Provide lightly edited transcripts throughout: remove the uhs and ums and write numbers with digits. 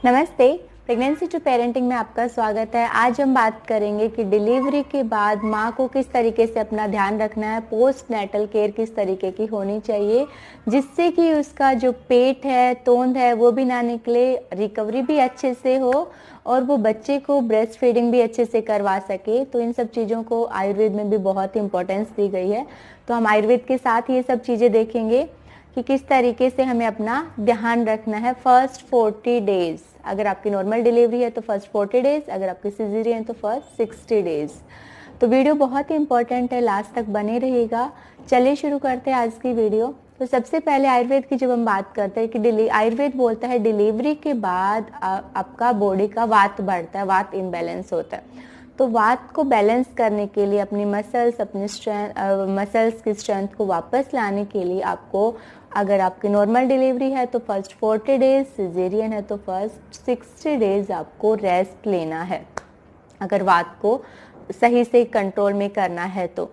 नमस्ते। Pregnancy to parenting में आपका स्वागत है। आज हम बात करेंगे कि डिलीवरी के बाद माँ को किस तरीके से अपना ध्यान रखना है, पोस्ट नेटल केयर किस तरीके की होनी चाहिए जिससे कि उसका जो पेट है, तोंद है वो भी ना निकले, रिकवरी भी अच्छे से हो और वो बच्चे को ब्रेस्ट फीडिंग भी अच्छे से करवा सके। तो इन सब चीज़ों को आयुर्वेद में भी बहुत इंपॉर्टेंस दी गई है। तो हम आयुर्वेद के साथ ये सब चीज़ें देखेंगे कि किस तरीके से हमें अपना ध्यान रखना है। फर्स्ट 40 डेज, अगर आपकी नॉर्मल डिलीवरी है तो फर्स्ट 40 डेज, अगर आपकी सिजेरियन है तो फर्स्ट 60 डेज। तो वीडियो बहुत ही इंपॉर्टेंट है, लास्ट तक बने रहेगा। चलिए शुरू करते हैं आज की वीडियो। तो सबसे पहले आयुर्वेद की जब हम बात करते हैं कि आयुर्वेद बोलता है डिलीवरी के बाद आपका बॉडी का वात बढ़ता है, वात इम्बैलेंस होता है। तो वात को बैलेंस करने के लिए अपनी मसल्स की स्ट्रेंथ को वापस लाने के लिए आपको, अगर आपकी नॉर्मल डिलीवरी है तो फर्स्ट 40 डेज, सिजेरियन है तो फर्स्ट 60 डेज आपको रेस्ट लेना है, अगर वात को सही से कंट्रोल में करना है तो।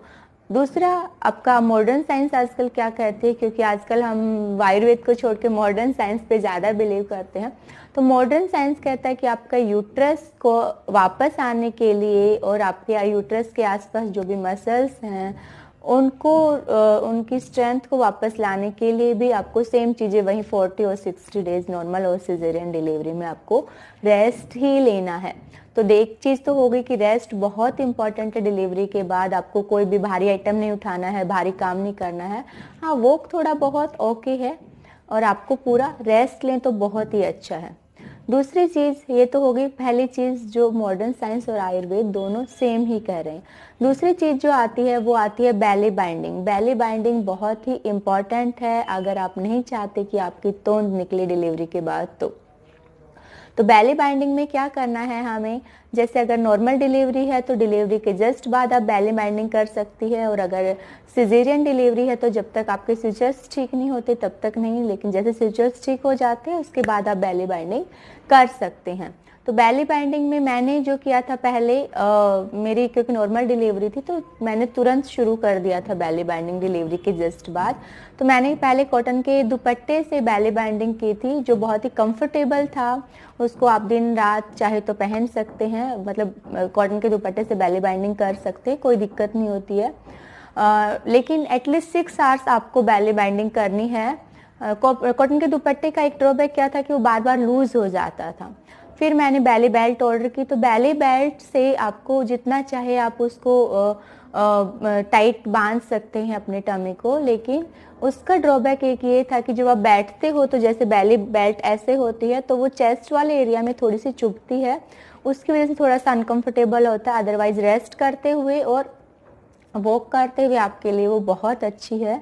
दूसरा, आपका मॉडर्न साइंस आजकल क्या कहती है, क्योंकि आजकल हम आयुर्वेद को छोड़ के मॉडर्न साइंस पे ज़्यादा बिलीव करते हैं। तो मॉडर्न साइंस कहता है कि आपका यूट्रस को वापस आने के लिए और आपके यूट्रस के आसपास जो भी मसल्स हैं उनको उनकी स्ट्रेंथ को वापस लाने के लिए भी आपको सेम चीज़ें वहीं 40 और 60 डेज नॉर्मल और सिजेरियन डिलीवरी में आपको रेस्ट ही लेना है। तो एक चीज़ तो हो गई कि रेस्ट बहुत इंपॉर्टेंट है। डिलीवरी के बाद आपको कोई भी भारी आइटम नहीं उठाना है, भारी काम नहीं करना है। हाँ, वॉक थोड़ा बहुत ओके है और आपको पूरा रेस्ट लें तो बहुत ही अच्छा है। दूसरी चीज़ ये तो हो गई, पहली चीज़ जो मॉडर्न साइंस और आयुर्वेद दोनों सेम ही कह रहे हैं। दूसरी चीज़ जो आती है वो आती है बेली बाइंडिंग। बेली बाइंडिंग बहुत ही इम्पॉर्टेंट है अगर आप नहीं चाहते कि आपकी तोंद निकले डिलीवरी के बाद। तो बेली बाइंडिंग में क्या करना है हमें, जैसे अगर नॉर्मल डिलीवरी है तो डिलीवरी के जस्ट बाद आप बेली बाइंडिंग कर सकती है, और अगर सिजेरियन डिलीवरी है तो जब तक आपके स्टिचेस ठीक नहीं होते तब तक नहीं, लेकिन जैसे स्टिचेस ठीक हो जाते हैं उसके बाद आप बेली बाइंडिंग कर सकते हैं। तो बेली बाइंडिंग में मैंने जो किया था पहले, मेरी क्योंकि नॉर्मल डिलीवरी थी तो मैंने तुरंत शुरू कर दिया था बेली बाइंडिंग डिलीवरी के जस्ट बाद। तो मैंने पहले कॉटन के दुपट्टे से बेली बाइंडिंग की थी, जो बहुत ही कंफर्टेबल था। उसको आप दिन रात चाहे तो पहन सकते हैं, मतलब कॉटन के दुपट्टे से बेली बाइंडिंग कर सकते हैं, कोई दिक्कत नहीं होती है। लेकिन एटलीस्ट 6 आवर्स आपको बेली बाइंडिंग करनी है। कॉटन के दुपट्टे का एक ड्रॉबैक क्या था कि वो बार बार लूज हो जाता था। फिर मैंने बेली बेल्ट ऑर्डर की, तो बेली बेल्ट से आपको जितना चाहे आप उसको टाइट बांध सकते हैं अपने टमी को, लेकिन उसका ड्रॉबैक एक ये था कि जब आप बैठते हो तो जैसे बेली बेल्ट ऐसे होती है तो वो चेस्ट वाले एरिया में थोड़ी सी चुभती है, उसकी वजह से थोड़ा सा अनकंफर्टेबल होता है। अदरवाइज रेस्ट करते हुए और वॉक करते हुए आपके लिए वो बहुत अच्छी है।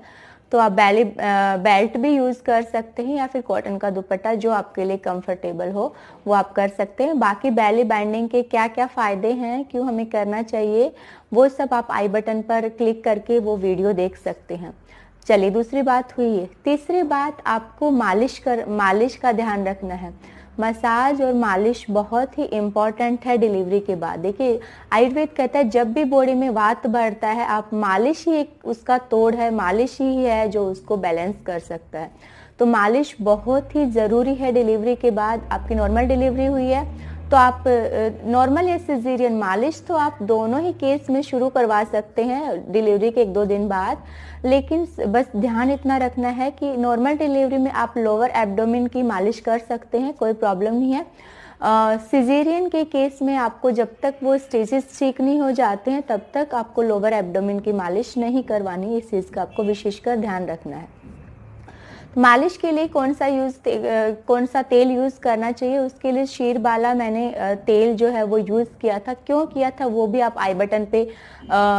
तो आप बेली बेल्ट भी यूज़ कर सकते हैं या फिर कॉटन का दुपट्टा जो आपके लिए कंफर्टेबल हो वो आप कर सकते हैं। बाकी बेली बाइंडिंग के क्या क्या फ़ायदे हैं, क्यों हमें करना चाहिए, वो सब आप आई बटन पर क्लिक करके वो वीडियो देख सकते हैं। चलिए, दूसरी बात हुई है। तीसरी बात, आपको मालिश का ध्यान रखना है। मसाज और मालिश बहुत ही इम्पॉर्टेंट है डिलीवरी के बाद। देखिए, आयुर्वेद कहता है जब भी बॉडी में वात बढ़ता है, आप मालिश ही एक उसका तोड़ है, मालिश ही है जो उसको बैलेंस कर सकता है। तो मालिश बहुत ही ज़रूरी है डिलीवरी के बाद। आपकी नॉर्मल डिलीवरी हुई है तो आप नॉर्मल या सिजेरियन, मालिश तो आप दोनों ही केस में शुरू करवा सकते हैं डिलीवरी के 1-2 दिन बाद। लेकिन बस ध्यान इतना रखना है कि नॉर्मल डिलीवरी में आप लोअर एब्डोमेन की मालिश कर सकते हैं, कोई प्रॉब्लम नहीं है। सिजेरियन के केस में आपको जब तक वो स्टेजेस ठीक नहीं हो जाते हैं तब तक आपको लोअर एब्डोमेन की मालिश नहीं करवानी। इस चीज़ का आपको विशेषकर ध्यान रखना है। मालिश के लिए कौन सा तेल यूज़ करना चाहिए, उसके लिए शीरबाला मैंने तेल जो है वो यूज़ किया था। क्यों किया था वो भी आप आई बटन पे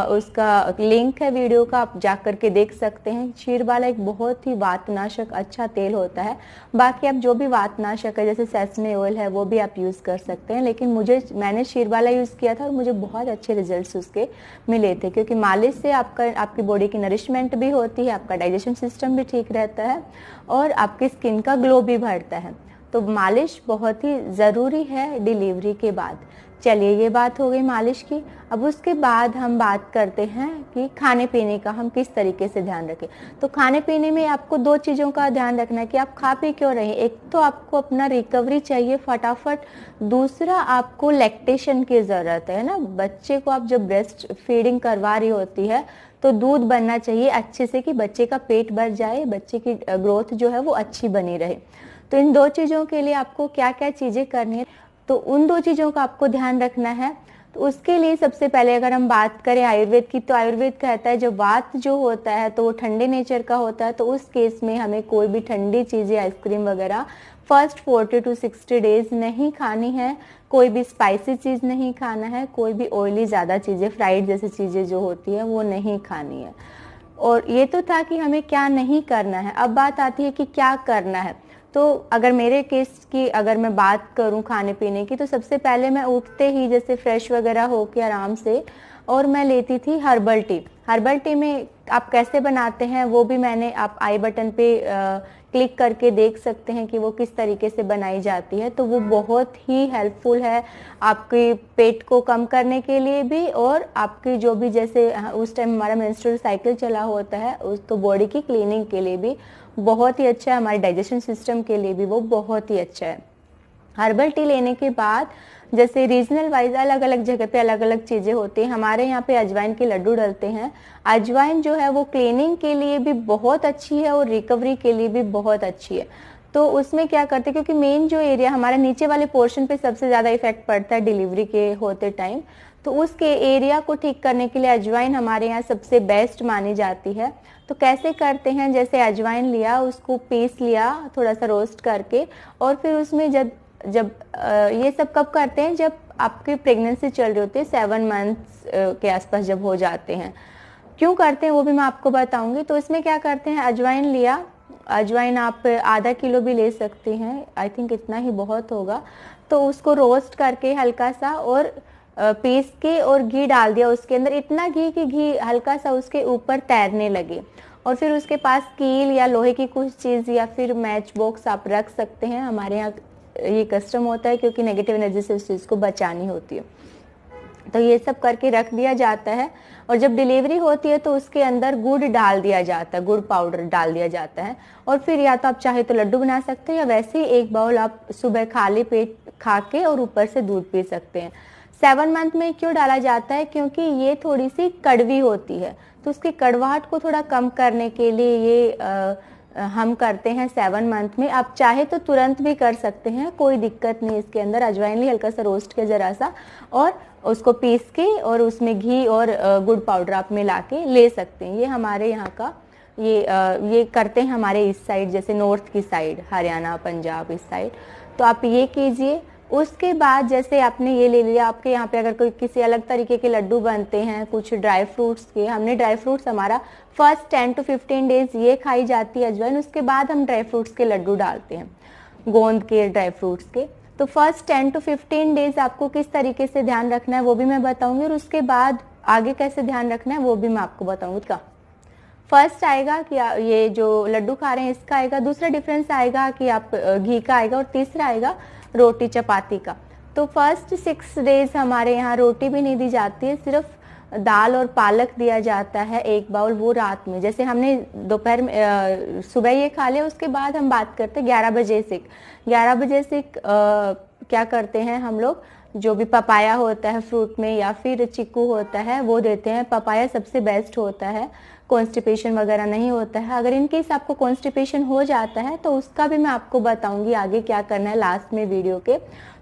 उसका लिंक है वीडियो का, आप जा कर के देख सकते हैं। शीरबाला एक बहुत ही वातनाशक अच्छा तेल होता है। बाकी आप जो भी वातनाशक है जैसे सेसमे ऑयल है वो भी आप यूज़ कर सकते हैं, लेकिन मैंने शीरबाला यूज़ किया था और मुझे बहुत अच्छे रिजल्ट्स उसके मिले थे, क्योंकि मालिश से आपकी बॉडी की नरिशमेंट भी होती है, आपका डाइजेशन सिस्टम भी ठीक रहता है और आपकी स्किन का ग्लो भी बढ़ता है। तो मालिश बहुत ही ज़रूरी है डिलीवरी के बाद। चलिए ये बात हो गई मालिश की। अब उसके बाद हम बात करते हैं कि खाने पीने का हम किस तरीके से ध्यान रखें। तो खाने पीने में आपको 2 चीज़ों का ध्यान रखना है कि आप खा पी क्यों रहे हैं। एक तो आपको अपना रिकवरी चाहिए फटाफट, दूसरा आपको लैक्टेशन की ज़रूरत है ना। बच्चे को आप जब ब्रेस्ट फीडिंग करवा रही होती है तो दूध बनना चाहिए अच्छे से कि बच्चे का पेट भर जाए, बच्चे की ग्रोथ जो है वो अच्छी बनी रहे। तो इन 2 चीज़ों के लिए आपको क्या क्या चीज़ें करनी है, तो उन 2 चीज़ों का आपको ध्यान रखना है। तो उसके लिए सबसे पहले अगर हम बात करें आयुर्वेद की, तो आयुर्वेद कहता है जब वात जो होता है तो वो ठंडे नेचर का होता है, तो उस केस में हमें कोई भी ठंडी चीज़ें, आइसक्रीम वगैरह फर्स्ट 40 to 60 डेज नहीं खानी है। कोई भी स्पाइसी चीज़ नहीं खाना है, कोई भी ऑयली ज़्यादा चीज़ें, फ्राइड जैसी चीज़ें जो होती है वो नहीं खानी है। और ये तो था कि हमें क्या नहीं करना है। अब बात आती है कि क्या करना है। तो अगर मेरे केस की अगर मैं बात करूं खाने पीने की, तो सबसे पहले मैं उठते ही जैसे फ्रेश वगैरह होके आराम से और मैं लेती थी हर्बल टी। हर्बल टी में आप कैसे बनाते हैं वो भी मैंने, आप आई बटन पे क्लिक करके देख सकते हैं कि वो किस तरीके से बनाई जाती है। तो वो बहुत ही हेल्पफुल है आपके पेट को कम करने के लिए भी, और आपकी जो भी जैसे उस टाइम हमारा मेंस्ट्रुअल साइकिल चला होता है उस तो बॉडी की क्लीनिंग के लिए भी बहुत ही अच्छा है, हमारे डाइजेशन सिस्टम के लिए भी वो बहुत ही अच्छा है। हर्बल टी लेने के बाद जैसे रीजनल वाइज अलग अलग जगह पे अलग अलग चीज़ें होती हैं। हमारे यहाँ पे अजवाइन के लड्डू डलते हैं। अजवाइन जो है वो क्लीनिंग के लिए भी बहुत अच्छी है और रिकवरी के लिए भी बहुत अच्छी है। तो उसमें क्या करते हैं, क्योंकि मेन जो एरिया हमारा नीचे वाले पोर्शन पे सबसे ज़्यादा इफेक्ट पड़ता है डिलीवरी के होते टाइम, तो उसके एरिया को ठीक करने के लिए अजवाइन हमारे यहाँ सबसे बेस्ट मानी जाती है। तो कैसे करते हैं, जैसे अजवाइन लिया, उसको पीस लिया थोड़ा सा रोस्ट करके, और फिर उसमें जब ये सब कब करते हैं, जब आपकी प्रेगनेंसी चल रही होती है 7 मंथ्स के आसपास जब हो जाते हैं। क्यों करते हैं वो भी मैं आपको बताऊंगी। तो इसमें क्या करते हैं, अजवाइन लिया, अजवाइन आप आधा किलो भी ले सकते हैं, आई थिंक इतना ही बहुत होगा। तो उसको रोस्ट करके हल्का सा और पीस के और घी डाल दिया उसके अंदर, इतना घी कि घी हल्का सा उसके ऊपर तैरने लगे। और फिर उसके पास कील या लोहे की कुछ चीज़ या फिर मैच बॉक्स आप रख सकते हैं। हमारे यहाँ ये कस्टम होता है क्योंकि नेगेटिव एनर्जी से उस चीज़ को बचानी होती है। तो ये सब करके रख दिया जाता है, और जब डिलीवरी होती है तो उसके अंदर गुड़ डाल दिया जाता है, गुड़ पाउडर डाल दिया जाता है। और फिर या तो आप चाहे तो लड्डू बना सकते हैं, या वैसे ही 1 बाउल आप सुबह खाली पेट खा के और ऊपर से दूध पी सकते हैं। 7 मंथ में क्यों डाला जाता है, क्योंकि ये थोड़ी सी कड़वी होती है, तो उसकी कड़वाहट को थोड़ा कम करने के लिए ये हम करते हैं 7 मंथ में। आप चाहे तो तुरंत भी कर सकते हैं, कोई दिक्कत नहीं इसके अंदर। अजवाइन ली, हल्का सा रोस्ट किया जरा सा, और उसको पीस के और उसमें घी और गुड़ पाउडर आप मिला के ले सकते हैं। ये हमारे यहाँ का ये करते हैं हमारे इस साइड, जैसे नॉर्थ की साइड, हरियाणा पंजाब इस साइड। तो आप ये कीजिए। उसके बाद जैसे आपने ये ले लिया, आपके यहाँ पे अगर कोई किसी अलग तरीके के लड्डू बनते हैं कुछ ड्राई फ्रूट्स के, हमने ड्राई फ्रूट्स हमारा फर्स्ट 10 to 15 डेज ये खाई जाती है अजवाइन, उसके बाद हम ड्राई फ्रूट्स के लड्डू डालते हैं, गोंद के ड्राई फ्रूट्स के। तो फर्स्ट 10 to 15 डेज आपको किस तरीके से ध्यान रखना है वो भी मैं बताऊंगी, और उसके बाद आगे कैसे ध्यान रखना है वो भी मैं आपको बताऊंगी। का फर्स्ट आएगा कि ये जो लड्डू खा रहे हैं इसका आएगा, दूसरा डिफरेंस आएगा कि आप घी का आएगा, और तीसरा आएगा रोटी चपाती का। तो फर्स्ट 6 डेज हमारे यहाँ रोटी भी नहीं दी जाती है, सिर्फ दाल और पालक दिया जाता है 1 बाउल, वो रात में। जैसे हमने दोपहर में सुबह ये खा लिया, उसके बाद हम बात करते हैं 11 बजे से। 11 बजे से क्या करते हैं हम लोग, जो भी पपाया होता है फ्रूट में या फिर चीकू होता है वो देते हैं। पपाया सबसे बेस्ट होता है, कॉन्स्टिपेशन वगैरह नहीं होता है। अगर इन केस आपको कॉन्स्टिपेशन हो जाता है तो उसका भी मैं आपको बताऊंगी आगे क्या करना है लास्ट में वीडियो के,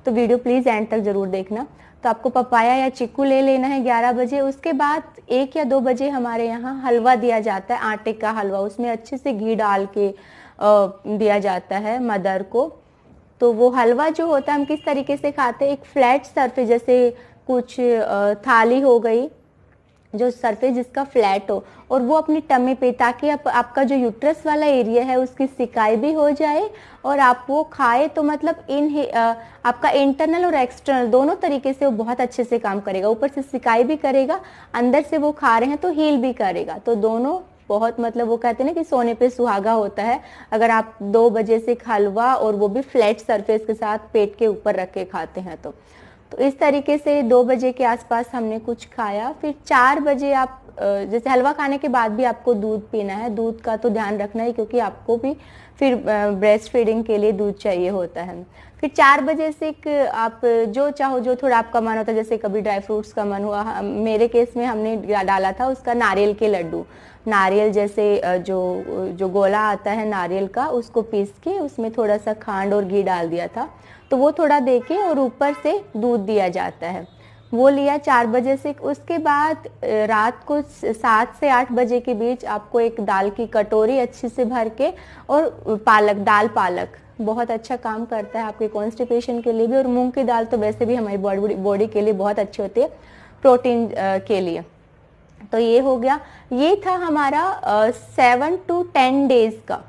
तो वीडियो प्लीज़ एंड तक ज़रूर देखना। तो आपको पपाया या चीकू ले लेना है 11 बजे। उसके बाद 1 या 2 बजे हमारे यहाँ हलवा दिया जाता है, आटे का हलवा, उसमें अच्छे से घी डाल के दिया जाता है मदर को। तो वो हलवा जो होता है हम किस तरीके से खाते हैं, एक फ्लैट सरफेस, जैसे कुछ थाली हो गई जो सरफेस जिसका फ्लैट हो, और वो अपनी टमी पे, ताकि आपका जो यूट्रस वाला एरिया है उसकी सिकाई भी हो जाए और आप वो खाए तो मतलब आपका इंटरनल और एक्सटर्नल दोनों तरीके से वो बहुत अच्छे से काम करेगा। ऊपर से सिकाई भी करेगा, अंदर से वो खा रहे हैं तो हील भी करेगा, तो दोनों बहुत मतलब वो कहते हैं ना कि सोने पे सुहागा होता है अगर आप 2 बजे से हलवा और वो भी फ्लैट सरफेस के साथ पेट के ऊपर रख के खाते हैं। तो इस तरीके से 2 बजे के आसपास हमने कुछ खाया। फिर 4 बजे आप जैसे हलवा खाने के बाद भी आपको दूध पीना है, दूध का तो ध्यान रखना है क्योंकि आपको भी फिर ब्रेस्ट फीडिंग के लिए दूध चाहिए होता है। फिर 4 बजे से आप जो चाहो, जो थोड़ा आपका मन होता है, जैसे कभी ड्राई फ्रूट्स का मन हुआ, मेरे केस में हमने डाला था उसका नारियल के लड्डू। नारियल जैसे जो गोला आता है नारियल का, उसको पीस के उसमें थोड़ा सा खांड और घी डाल दिया था, तो वो थोड़ा दे के और ऊपर से दूध दिया जाता है, वो लिया 4 बजे से। उसके बाद रात को 7 से 8 बजे के बीच आपको एक दाल की कटोरी अच्छे से भर के, और दाल पालक बहुत अच्छा काम करता है आपके कॉन्स्टिपेशन के लिए भी, और मूंग की दाल तो वैसे भी हमारी बॉडी के लिए बहुत अच्छी होती है प्रोटीन के लिए। तो ये हो गया, ये था हमारा 7 to 10 डेज का,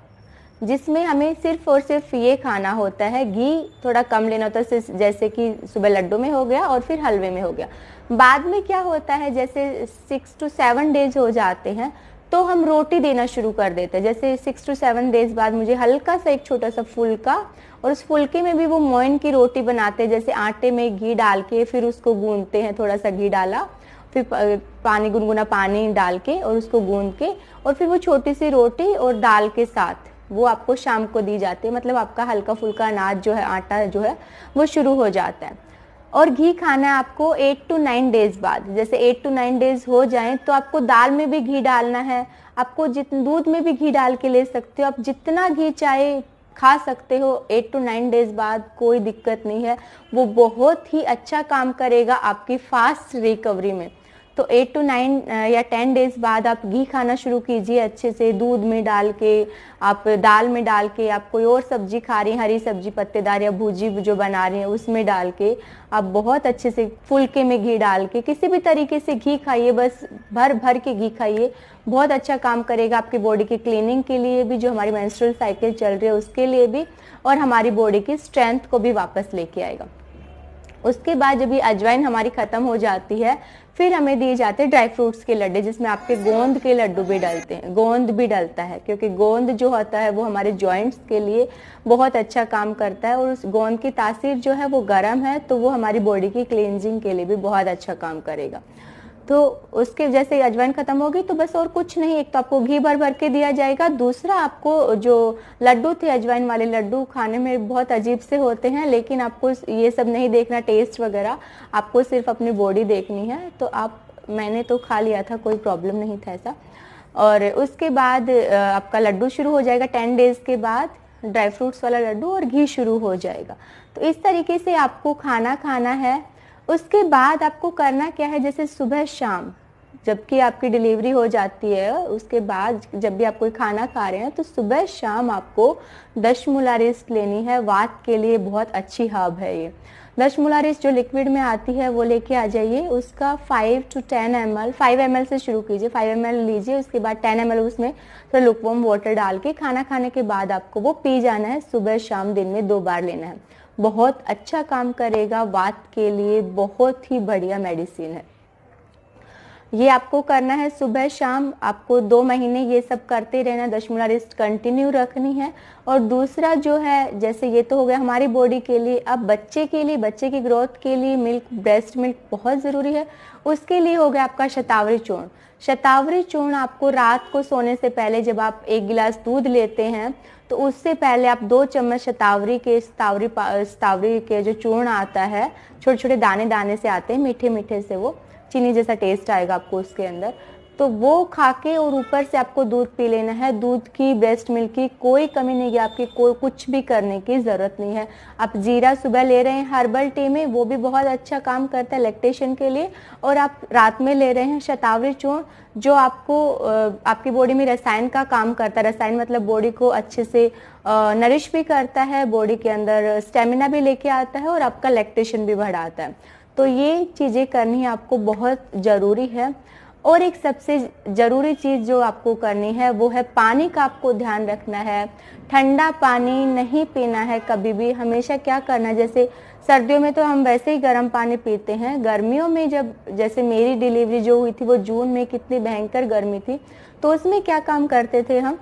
जिसमें हमें सिर्फ और सिर्फ ये खाना होता है, घी थोड़ा कम लेना होता है, जैसे कि सुबह लड्डू में हो गया और फिर हलवे में हो गया। बाद में क्या होता है, जैसे 6 to 7 डेज हो जाते हैं तो हम रोटी देना शुरू कर देते हैं। जैसे 6 to 7 डेज बाद मुझे हल्का सा एक छोटा सा फुल्का, और उस फुल्के में भी वो मोइन की रोटी बनाते हैं, जैसे आटे में घी डाल के फिर उसको गूंदते हैं, थोड़ा सा घी डाला, फिर पानी, गुनगुना पानी डाल के और उसको गूंद के, और फिर वो छोटी सी रोटी और दाल के साथ वो आपको शाम को दी जाती है। मतलब आपका हल्का फुल्का अनाज जो है, आटा जो है वो शुरू हो जाता है। और घी खाना है आपको 8 to 9 डेज बाद। जैसे 8 to 9 डेज हो जाएं तो आपको दाल में भी घी डालना है, आपको दूध में भी घी डाल के ले सकते हो, आप जितना घी चाहे खा सकते हो। 8 to 9 डेज बाद कोई दिक्कत नहीं है, वो बहुत ही अच्छा काम करेगा आपकी फास्ट रिकवरी में। तो 8 to 9 या 10 डेज बाद आप घी खाना शुरू कीजिए अच्छे से, दूध में डाल के, आप दाल में डाल के, आप कोई और सब्जी खा रही हैं, हरी सब्जी पत्तेदार या भुजी जो बना रही हैं उसमें डाल के आप बहुत अच्छे से फुल्के में घी डाल के, किसी भी तरीके से घी खाइए, बस भर भर के घी खाइए, बहुत अच्छा काम करेगा आपकी बॉडी की क्लीनिंग के लिए भी, जो हमारी मेंस्ट्रुअल साइकिल चल रही है उसके लिए भी, और हमारी बॉडी की स्ट्रेंथ को भी वापस लेके आएगा। उसके बाद जब ये अजवाइन हमारी ख़त्म हो जाती है, फिर हमें दिए जाते हैं ड्राई फ्रूट्स के लड्डू, जिसमें आपके गोंद के लड्डू भी डलते हैं, गोंद भी डलता है, क्योंकि गोंद जो होता है वो हमारे जॉइंट्स के लिए बहुत अच्छा काम करता है, और उस गोंद की तासीर जो है वो गर्म है, तो वो हमारी बॉडी की क्लींजिंग के लिए भी बहुत अच्छा काम करेगा। तो उसके जैसे अजवाइन खत्म होगी तो बस और कुछ नहीं, एक तो आपको घी भर भर के दिया जाएगा, दूसरा आपको जो लड्डू थे अजवाइन वाले लड्डू खाने में बहुत अजीब से होते हैं, लेकिन आपको ये सब नहीं देखना, टेस्ट वगैरह, आपको सिर्फ अपनी बॉडी देखनी है। तो मैंने तो खा लिया था, कोई प्रॉब्लम नहीं था ऐसा। और उसके बाद आपका लड्डू शुरू हो जाएगा 10 डेज के बाद, ड्राई फ्रूट्स वाला लड्डू, और घी शुरू हो जाएगा। तो इस तरीके से आपको खाना खाना है। उसके बाद आपको करना क्या है, जैसे सुबह शाम जबकि आपकी डिलीवरी हो जाती है, उसके बाद जब भी आप कोई खाना खा रहे हैं तो सुबह शाम आपको दशमूला रेस्ट लेनी है। वात के लिए बहुत अच्छी हर्ब है ये दशमूला रेस्ट, जो लिक्विड में आती है वो लेके आ जाइए। उसका 5 to 10 ml, 5 ml से शुरू कीजिए, 5 ml लीजिए, उसके बाद 10 ml उसमें थोड़ा लुकवार्म वाटर डाल के खाना खाने के बाद आपको वो पी जाना है। सुबह शाम दिन में 2 बार लेना है, बहुत अच्छा काम करेगा वात के लिए, बहुत ही बढ़िया मेडिसिन है। ये आपको करना है सुबह शाम, आपको 2 महीने ये सब करते रहना, दशमूला रेस्ट कंटिन्यू रखनी है। और दूसरा जो है, जैसे ये तो हो गया हमारी बॉडी के लिए, अब बच्चे के लिए, बच्चे की ग्रोथ के लिए मिल्क, ब्रेस्ट मिल्क बहुत ज़रूरी है। उसके लिए हो गया आपका शतावरी चूर्ण। शतावरी चूर्ण आपको रात को सोने से पहले, जब आप 1 गिलास दूध लेते हैं तो उससे पहले आप 2 चम्मच शतावरी के जो चूर्ण आता है, छोटे छोटे दाने दाने से आते हैं, मीठे मीठे से, वो चीनी जैसा टेस्ट आएगा आपको उसके अंदर, तो वो खा के और ऊपर से आपको दूध पी लेना है। दूध की, ब्रेस्ट मिल्क की कोई कमी नहीं है, आपकी कोई कुछ भी करने की ज़रूरत नहीं है। आप जीरा सुबह ले रहे हैं हर्बल टी में, वो भी बहुत अच्छा काम करता है लैक्टेशन के लिए, और आप रात में ले रहे हैं शतावरी चूर्ण, जो आपको आपकी बॉडी में रसायन का काम करता है। रसायन मतलब बॉडी को अच्छे से नरिश भी करता है, बॉडी के अंदर स्टेमिना भी लेके आता है, और आपका लैक्टेशन भी बढ़ाता है। तो ये चीज़ें करनी आपको बहुत ज़रूरी है। और एक सबसे ज़रूरी चीज़ जो आपको करनी है वो है पानी का आपको ध्यान रखना है। ठंडा पानी नहीं पीना है कभी भी। हमेशा क्या करना है, जैसे सर्दियों में तो हम वैसे ही गर्म पानी पीते हैं, गर्मियों में जब जैसे मेरी डिलीवरी जो हुई थी वो जून में, कितनी भयंकर गर्मी थी, तो उसमें क्या काम करते थे हम,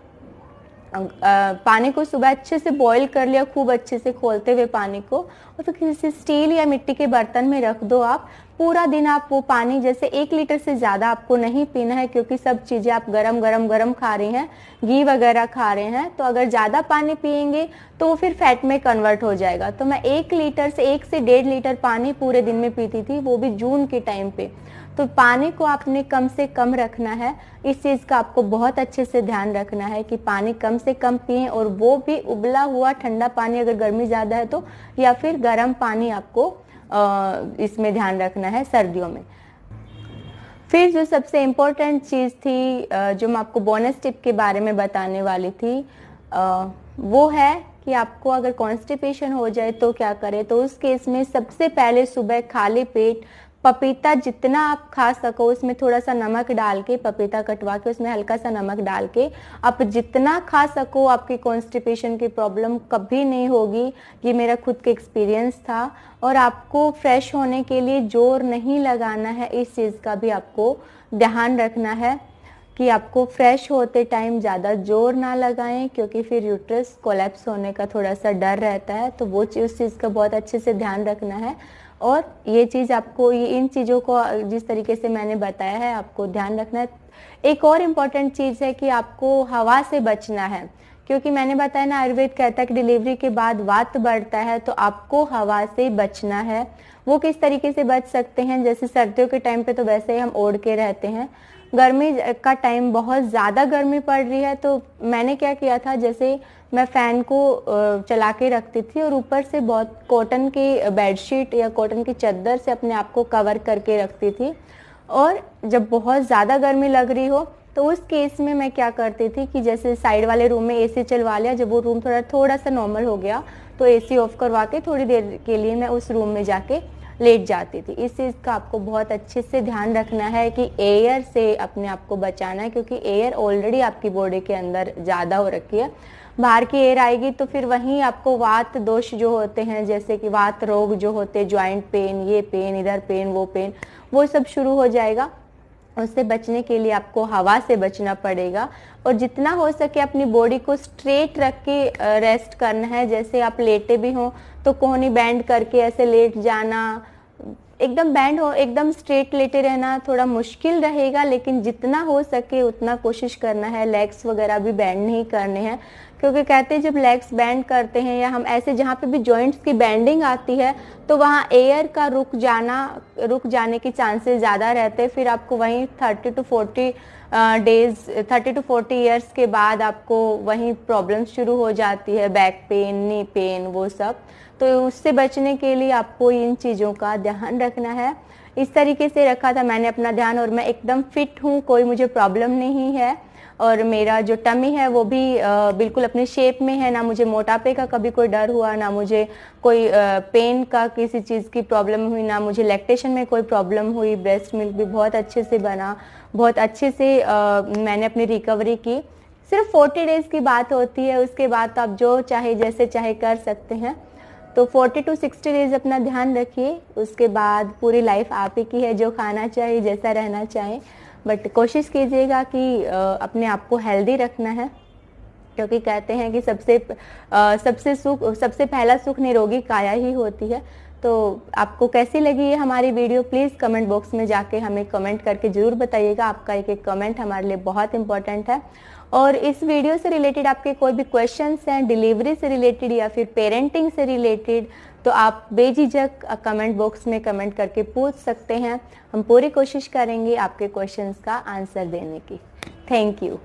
पानी को सुबह अच्छे से बॉईल कर लिया, खूब अच्छे से खोलते हुए पानी को, और फिर किसी स्टील या मिट्टी के बर्तन में रख दो। आप पूरा दिन आप वो पानी, जैसे 1 लीटर से ज़्यादा आपको नहीं पीना है, क्योंकि सब चीज़ें आप गरम गरम गरम खा रही हैं, घी वगैरह खा रहे हैं, तो अगर ज़्यादा पानी पियेंगे तो वो फिर फैट में कन्वर्ट हो जाएगा। तो मैं 1 लीटर से 1 से 1.5 लीटर पानी पूरे दिन में पीती थी, वो भी जून के टाइम पे। तो पानी को आपने कम से कम रखना है, इस चीज़ का आपको बहुत अच्छे से ध्यान रखना है कि पानी कम से कम पिएं, और वो भी उबला हुआ ठंडा पानी अगर गर्मी ज़्यादा है तो, या फिर गर्म पानी आपको इसमें ध्यान रखना है सर्दियों में। फिर जो सबसे इम्पोर्टेंट चीज़ थी, जो मैं आपको बोनस टिप के बारे में बताने वाली थी, वो है कि आपको अगर कॉन्स्टिपेशन हो जाए तो क्या करें। तो उस केस में सबसे पहले सुबह खाली पेट पपीता जितना आप खा सको उसमें थोड़ा सा नमक डाल के, पपीता कटवा के उसमें हल्का सा नमक डाल के आप जितना खा सको, आपकी कॉन्स्टिपेशन की प्रॉब्लम कभी नहीं होगी। ये मेरा खुद का एक्सपीरियंस था। और आपको फ्रेश होने के लिए जोर नहीं लगाना है, इस चीज़ का भी आपको ध्यान रखना है कि आपको फ्रेश होते टाइम ज़्यादा जोर ना लगाएं, क्योंकि फिर यूट्रस कोलैप्स होने का थोड़ा सा डर रहता है। तो वो उस चीज़ का बहुत अच्छे से ध्यान रखना है। और ये चीज़ आपको, ये इन चीज़ों को जिस तरीके से मैंने बताया है आपको ध्यान रखना है। एक और इम्पॉर्टेंट चीज़ है कि आपको हवा से बचना है, क्योंकि मैंने बताया ना, आयुर्वेद कहता है कि डिलीवरी के बाद वात बढ़ता है, तो आपको हवा से बचना है। वो किस तरीके से बच सकते हैं, जैसे सर्दियों के टाइम पे तो वैसे ही हम ओढ़ के रहते हैं, गर्मी का टाइम बहुत ज़्यादा गर्मी पड़ रही है तो मैंने क्या किया था, जैसे मैं फ़ैन को चला के रखती थी और ऊपर से बहुत कॉटन की बेडशीट या कॉटन की चादर से अपने आप को कवर करके रखती थी। और जब बहुत ज़्यादा गर्मी लग रही हो तो उस केस में मैं क्या करती थी कि जैसे साइड वाले रूम में एसी चलवा लिया, जब वो रूम थोड़ा सा नॉर्मल हो गया तो एसी ऑफ करवा के थोड़ी देर के लिए मैं उस रूम में जाके लेट जाती थी। इस चीज़ का आपको बहुत अच्छे से ध्यान रखना है कि एयर से अपने आप को बचाना है, क्योंकि एयर ऑलरेडी आपकी बॉडी के अंदर ज़्यादा हो रखी है। बाहर की एयर आएगी तो फिर वहीं आपको वात दोष जो होते हैं, जैसे कि वात रोग जो होते हैं, ज्वाइंट पेन, ये पेन, इधर पेन, वो सब शुरू हो जाएगा। उससे बचने के लिए आपको हवा से बचना पड़ेगा और जितना हो सके अपनी बॉडी को स्ट्रेट रख के रेस्ट करना है। जैसे आप लेटे भी हो तो कोहनी बैंड करके ऐसे लेट जाना, एकदम बैंड हो, एकदम स्ट्रेट लेटे रहना थोड़ा मुश्किल रहेगा, लेकिन जितना हो सके उतना कोशिश करना है। लेग्स वगैरह भी बैंड नहीं करने हैं, क्योंकि कहते हैं जब लेग्स बैंड करते हैं या हम ऐसे जहाँ पे भी जॉइंट्स की बैंडिंग आती है तो वहाँ एयर का रुक जाने के चांसेस ज़्यादा रहते हैं। फिर आपको वहीं 30 to 40 ईयर्स के बाद आपको वहीं प्रॉब्लम शुरू हो जाती है, बैक पेन, नी पेन, वो सब। तो उससे बचने के लिए आपको इन चीज़ों का ध्यान रखना है। इस तरीके से रखा था मैंने अपना ध्यान, और मैं एकदम फिट हूँ, कोई मुझे प्रॉब्लम नहीं है, और मेरा जो टमी है वो भी बिल्कुल अपने शेप में है। ना मुझे मोटापे का कभी कोई डर हुआ, ना मुझे कोई पेन का किसी चीज़ की प्रॉब्लम हुई, ना मुझे लैक्टेशन में कोई प्रॉब्लम हुई। ब्रेस्ट मिल्क भी बहुत अच्छे से बना, बहुत अच्छे से मैंने अपनी रिकवरी की। सिर्फ 40 डेज़ की बात होती है, उसके बाद तो आप जो चाहे जैसे चाहे कर सकते हैं। तो 40 to 60 डेज़ अपना ध्यान रखिए, उसके बाद पूरी लाइफ आप ही की है, जो खाना चाहिए, जैसा रहना चाहें। बट कोशिश कीजिएगा कि अपने आप को हेल्दी रखना है, क्योंकि कहते हैं कि सबसे पहला सुख निरोगी काया ही होती है। तो आपको कैसी लगी ये हमारी वीडियो, प्लीज़ कमेंट बॉक्स में जाके हमें कमेंट करके ज़रूर बताइएगा। आपका एक एक कमेंट हमारे लिए बहुत इंपॉर्टेंट है। और इस वीडियो से रिलेटेड आपके कोई भी क्वेश्चंस हैं, डिलीवरी से रिलेटेड या फिर पेरेंटिंग से रिलेटेड, तो आप बेझिझक कमेंट बॉक्स में कमेंट करके पूछ सकते हैं। हम पूरी कोशिश करेंगे आपके क्वेश्चंस का आंसर देने की। Thank you.